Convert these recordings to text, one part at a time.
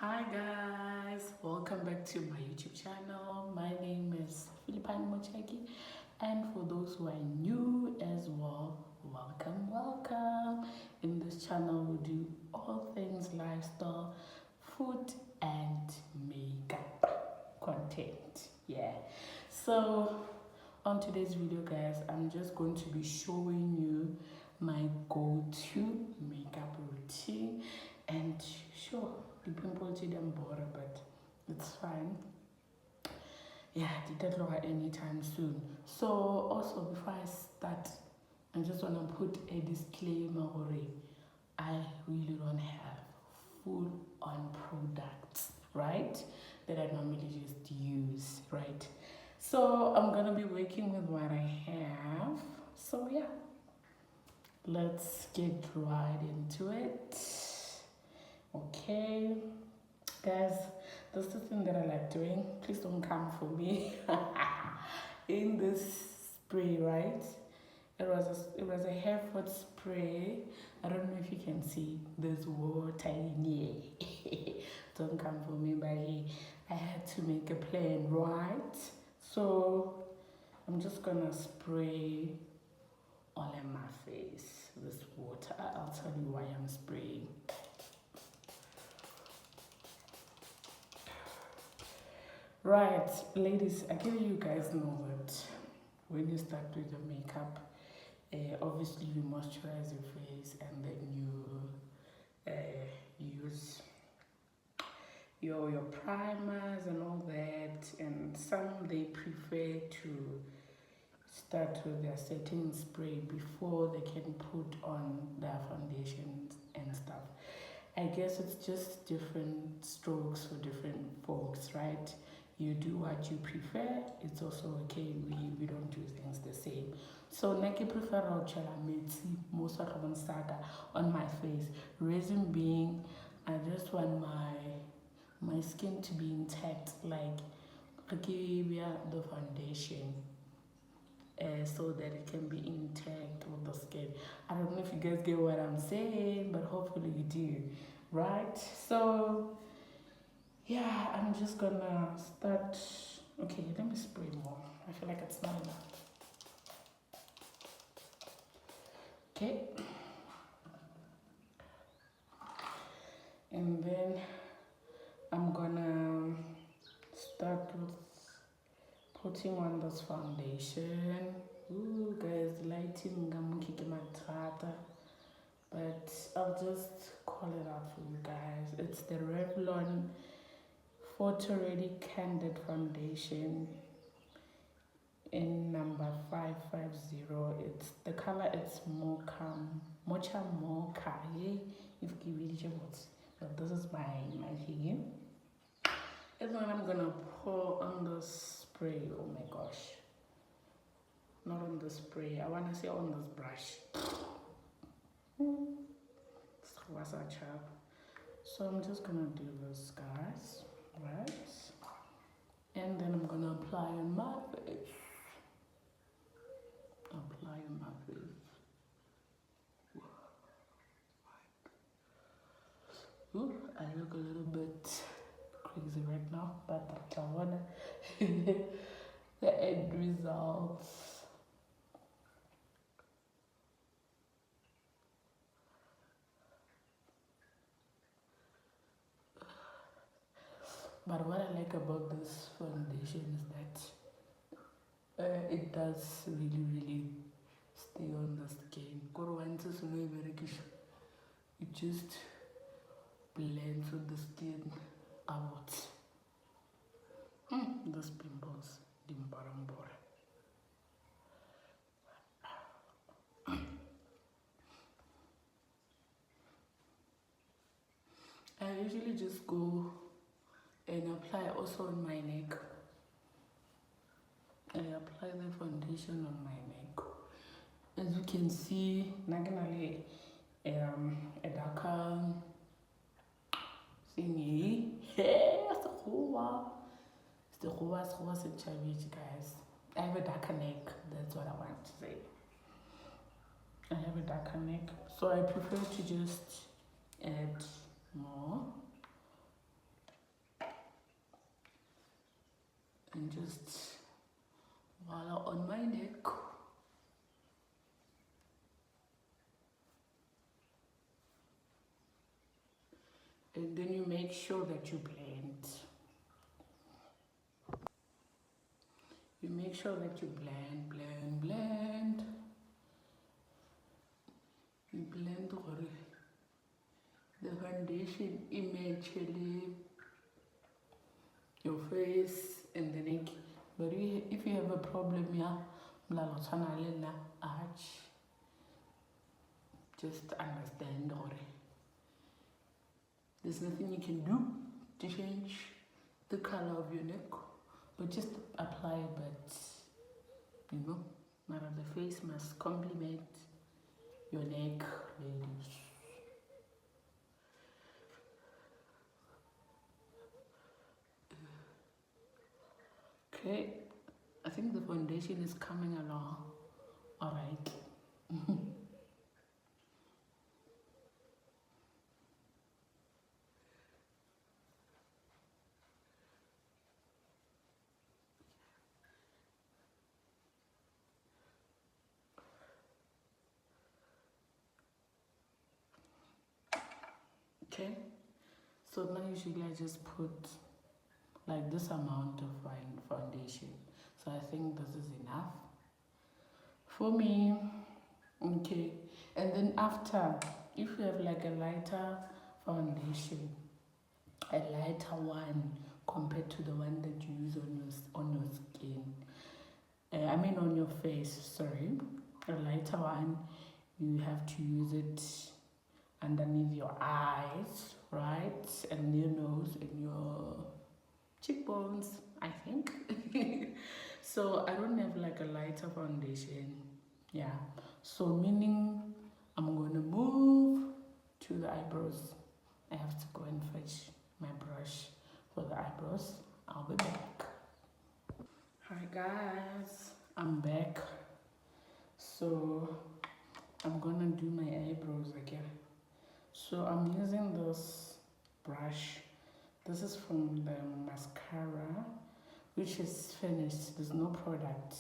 Hi guys, welcome back to my YouTube channel. My name is Philippine Mocheki, and for those who are new as well, welcome. In this channel we do all things lifestyle, food and makeup content. Yeah. So on today's video guys, I'm just going to be showing you my go-to makeup routine, and sure, the pimple did them border, but it's fine. Yeah, the deadline anytime soon. So also before I start, I just want to put a disclaimer already. I really don't have full on products, right, that I normally just use, right? So I'm gonna be working with what I have. So yeah, let's get right into it. Okay, guys, this is the thing that I like doing. Please don't come for me. In this spray, right? It was a hair food spray. I don't know if you can see. There's water in here. Don't come for me, but I had to make a plan, right? So I'm just gonna spray all in my face this water. I'll tell you why I'm spraying. Right, ladies, I give you guys know that when you start with your makeup, obviously you moisturize your face, and then you use your primers and all that. And some they prefer to start with their setting spray before they can put on their foundations and stuff. I guess it's just different strokes for different folks, right? You do what you prefer. It's also okay. We don't do things the same. So Nike prefer most saga on my face. Reason being, I just want my skin to be intact, like the foundation. So that it can be intact with the skin. I don't know if you guys get what I'm saying, but hopefully you do, right? So yeah, I'm just gonna start. Okay, let me spray more. I feel like it's not enough. Okay, and then I'm gonna start with putting on this foundation. Ooh, guys, lighting but I'll just call it out for you guys. It's the Revlon Photo Ready Candid Foundation in number 550. It's the color. It's mocha, mocha. Yeah, if you really want. But this is my thing. And then I'm gonna pour on the spray. Oh my gosh. Not on the spray. I wanna say on this brush. So I'm just gonna do this, guys, right? And then I'm gonna apply on my face. Ooh, I look a little bit crazy right now, but I wanna the end results. But what I like about this foundation is that it does really stay on the skin. It just blends with the skin out. Those pimples, I usually just go and apply also on my neck. I apply the foundation on my neck. As you can see, naginally a darker thingy. It's the guys. I have a darker neck. That's what I want to say. I have a darker neck, so I prefer to just add more and just voila on my neck. And then you make sure that you blend. You make sure that you blend, blend, blend. You blend the foundation image, your face and the neck. But if you have a problem, just understand there's nothing you can do to change the color of your neck, but just apply a bit, the face must complement your neck, ladies. Okay, I think the foundation is coming along. All right. Okay, so now usually I just put like this amount of foundation. So I think this is enough for me. Okay, and then after, if you have like a lighter foundation, a lighter one compared to the one that you use on your skin, on your face, sorry, a lighter one, you have to use it underneath your eyes, right, and your nose and your cheekbones, I think. So I don't have like a lighter foundation, yeah. So meaning I'm gonna move to the eyebrows. I have to go and fetch my brush for the eyebrows. I'll be back. Hi guys, I'm back. So I'm gonna do my eyebrows again. So I'm using this brush. This is from the mascara, which is finished. There's no product.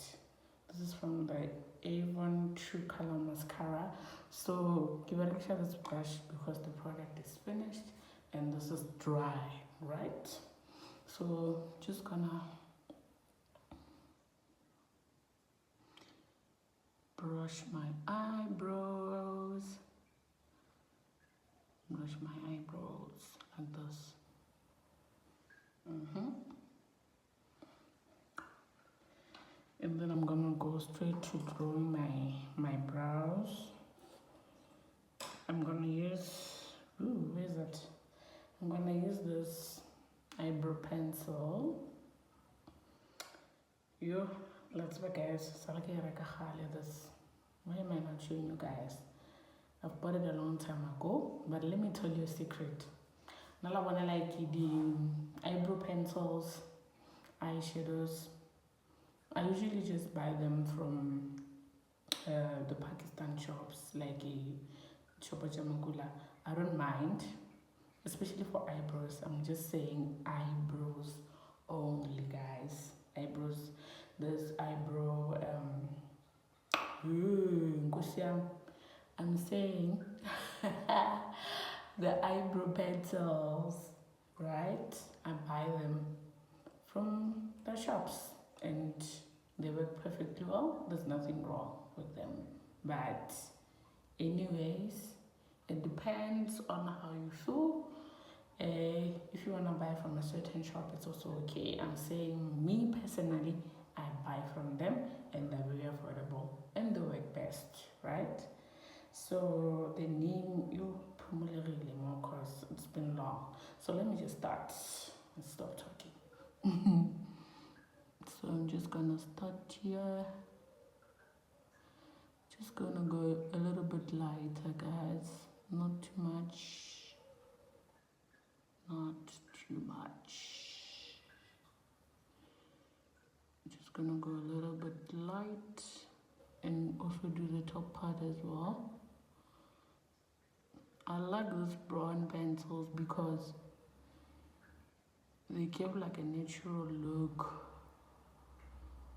This is from the Avon True Color Mascara. So give it a shot this brush because the product is finished and this is dry, right? So just gonna brush my eyebrows. Brush my eyebrows like this. And then I'm gonna go straight to drawing my brows. I'm gonna use, where is it? I'm gonna use this eyebrow pencil. Let's go guys. This. Why am I not showing you guys? I've bought it a long time ago, but let me tell you a secret. Now I wanna like the eyebrow pencils, eyeshadows. I usually just buy them from the Pakistan shops, like a Chopa Jamagula. I don't mind, especially for eyebrows. I'm just saying eyebrows only, guys. Eyebrows. This eyebrow. I'm saying the eyebrow pencils, right? I buy them from the shops and they work perfectly well. There's nothing wrong with them. But anyways, it depends on how you feel. If you want to buy from a certain shop, it's also okay. I'm saying me personally, I buy from them and they're very affordable and they work best, right? So the name you probably more because it's been long. So let me just start and stop talking. So I'm just gonna start here. Just gonna go a little bit lighter, guys. Not too much. Not too much. Just gonna go a little bit light and also do the top part as well. I like those brown pencils because they give like a natural look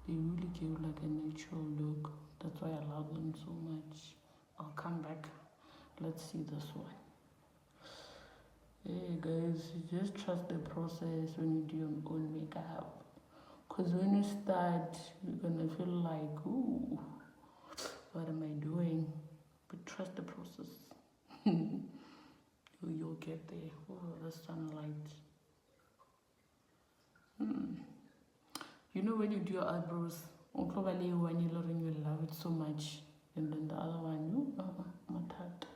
They really give like a natural look. That's why I love them so much. I'll come back. Let's see this one. Hey guys, you just trust the process when you do your own makeup. Because when you start, you're gonna feel like, ooh, what am I doing? But trust the process. You'll get there. Oh, the sunlight. You know when you do your eyebrows, probably when you love it so much, and then the other one, you matat.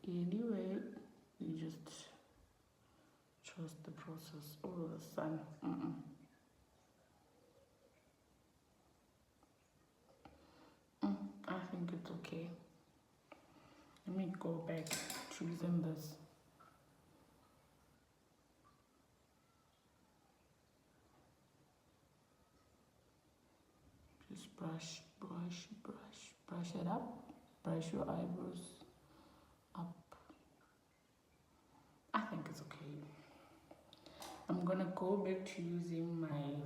Anyway, you just trust the process. Oh, the sun. I think it's okay. Let me go back choosing this. Just brush it up. Brush your eyebrows up. I think it's okay. I'm gonna go back to using my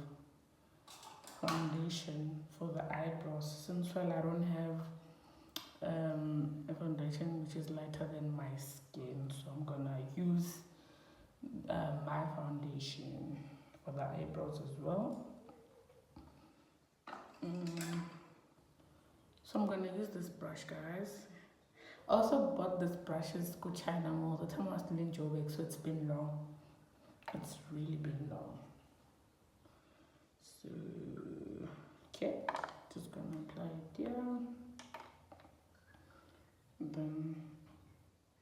foundation for the eyebrows since I don't have a foundation which is lighter than my skin, so I'm gonna use my foundation for the eyebrows as well. So I'm gonna use this brush, guys. I also bought this brushes go China Mall. The time I was still in Joburg, so it's been long. It's really been long. So okay, just gonna apply it here. Then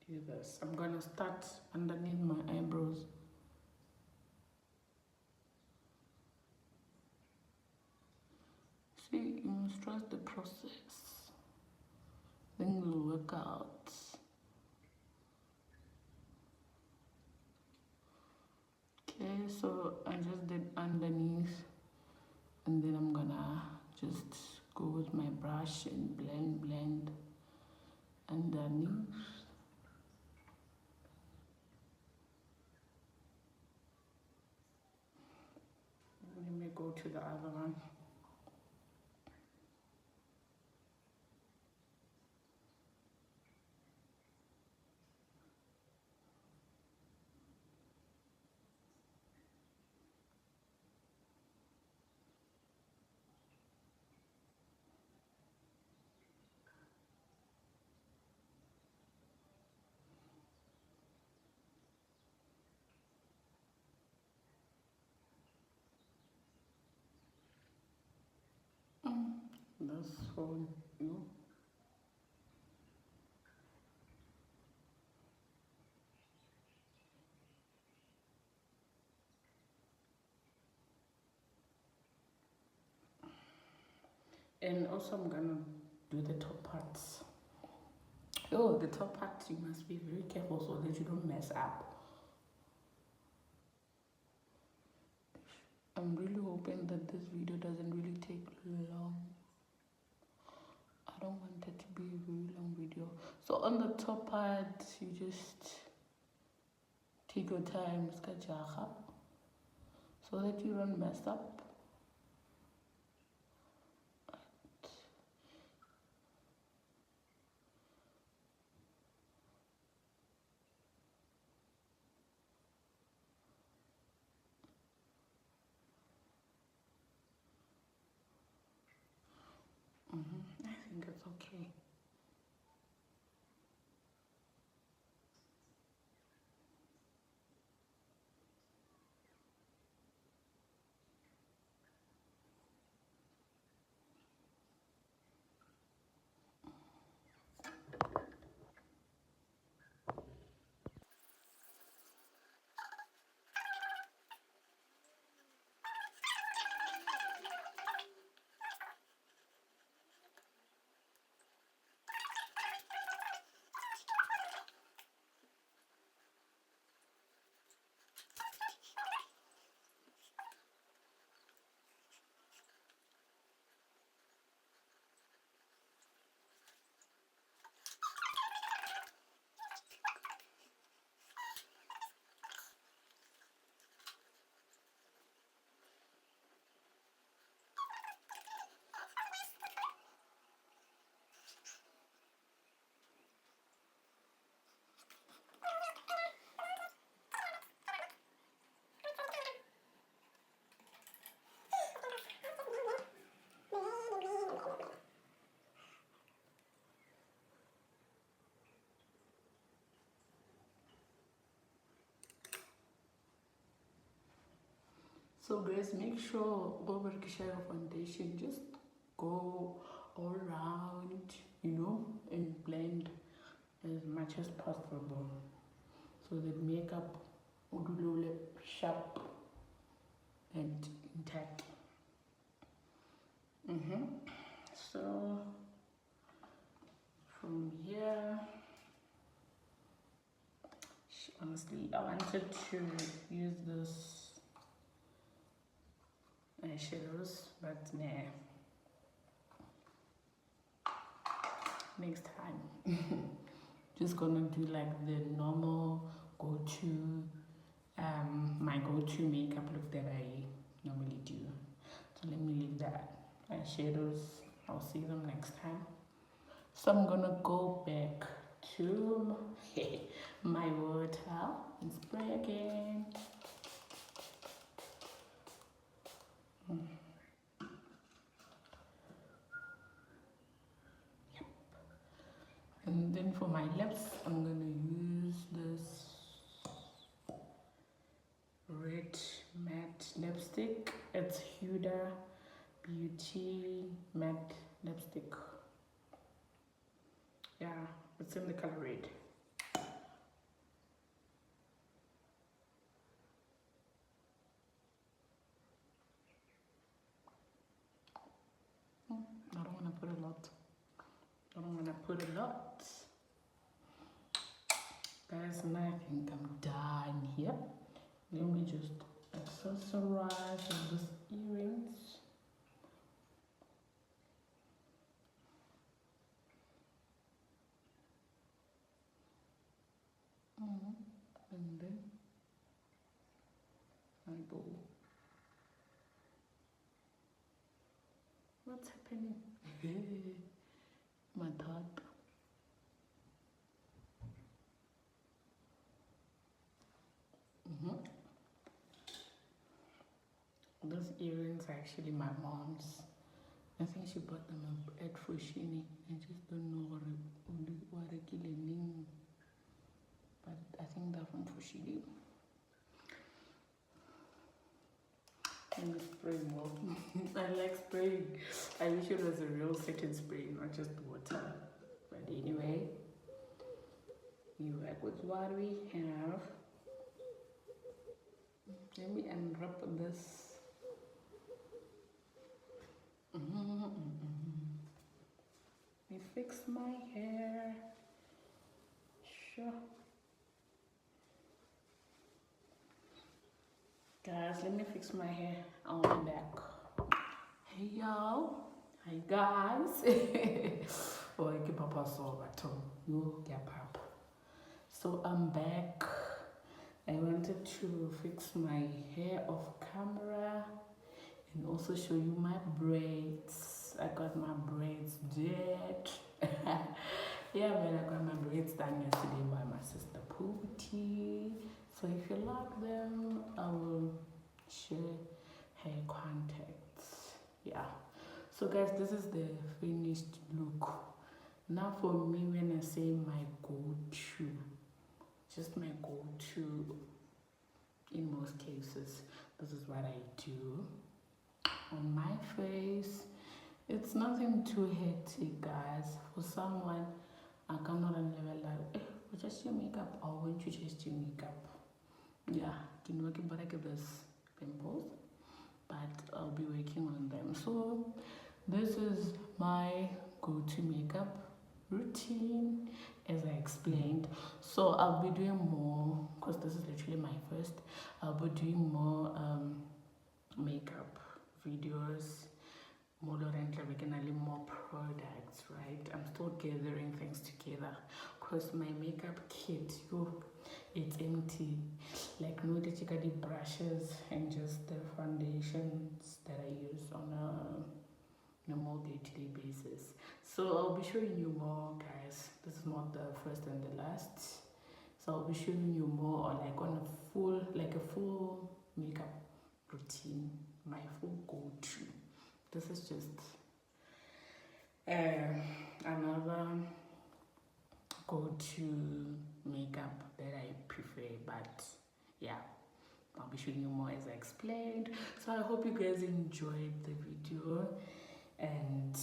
do this. I'm gonna start underneath my eyebrows. See, you must trust the process. Things will work out. Okay, so I just did underneath, and then I'm gonna just go with my brush and blend underneath. Let me go to the other one. That's for you. And also I'm gonna do the top parts. Oh, the top part you must be very careful so that you don't mess up. I'm really hoping that this video doesn't really take long. I don't want it to be a very long video. So on the top part, you just take your time, so that you don't mess up. I think it's okay. So guys, make sure over your foundation, just go all around, and blend as much as possible so that makeup will look sharp and intact. So from here, honestly, I wanted to use this eyeshadows, but nah, next time. Just gonna do like the normal go-to, my go-to makeup look that I normally do. So let me leave that. Eyeshadows, I'll see them next time. So I'm gonna go back to my water and spray again. Yep. And then for my lips, I'm gonna use this red matte lipstick. It's Huda Beauty matte lipstick. Yeah, it's in the color red. I don't want to put a lot. Guys, now I think I'm done here. Let me just accessorize with these earrings. And then I go. What's happening? My thought. Those earrings are actually my mom's. I think she bought them at Fushini. I just don't know what but I think they're from Fushini. Let me spray more. I like spraying. I wish it was a real setting spray, not just water. But anyway, we work with what we have. Let me unwrap this. Let me fix my hair. Sure. Guys, let me fix my hair. I'll be back. Hey y'all. Hi guys. Oh, I keep up So I'm back. I wanted to fix my hair off camera and also show you my braids. I got my braids did. Yeah, man, I got my braids done yesterday by my sister Pooty. So if you like them, I will share her contacts. Yeah. So guys, this is the finished look. Now for me, when I say my go-to, just my go-to in most cases, this is what I do. On my face, it's nothing too hectic, guys. For someone, I cannot level like, just your makeup, or won't you just your makeup? Yeah, you know, but I get this pimples, but I'll be working on them. So this is my go-to makeup routine, as I explained. So I'll be doing more, because this is literally my first. I'll be doing more makeup videos, more products, right? I'm still gathering things together, because my makeup kit, it's empty. Like, no, that you got the brushes and just the foundations that I use on a more day-to-day basis. So I'll be showing you more, guys. This is not the first and the last. So I'll be showing you more on a full makeup routine, my full go-to. This is just another go-to makeup that I prefer, but yeah, I'll be showing you more as I explained. So I hope you guys enjoyed the video, and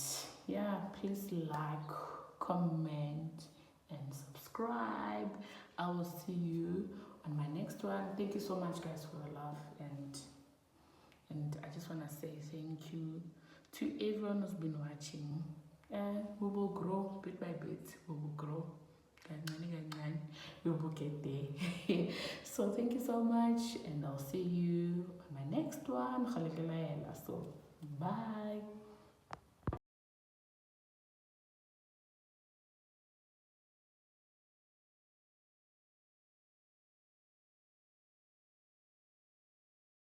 yeah, please like, comment and subscribe. I will see you on my next one. Thank you so much guys for your love, and I just want to say thank you to everyone who's been watching. And we will grow bit by bit. We will grow. We will get there. So thank you so much, and I'll see you on my next one. So bye.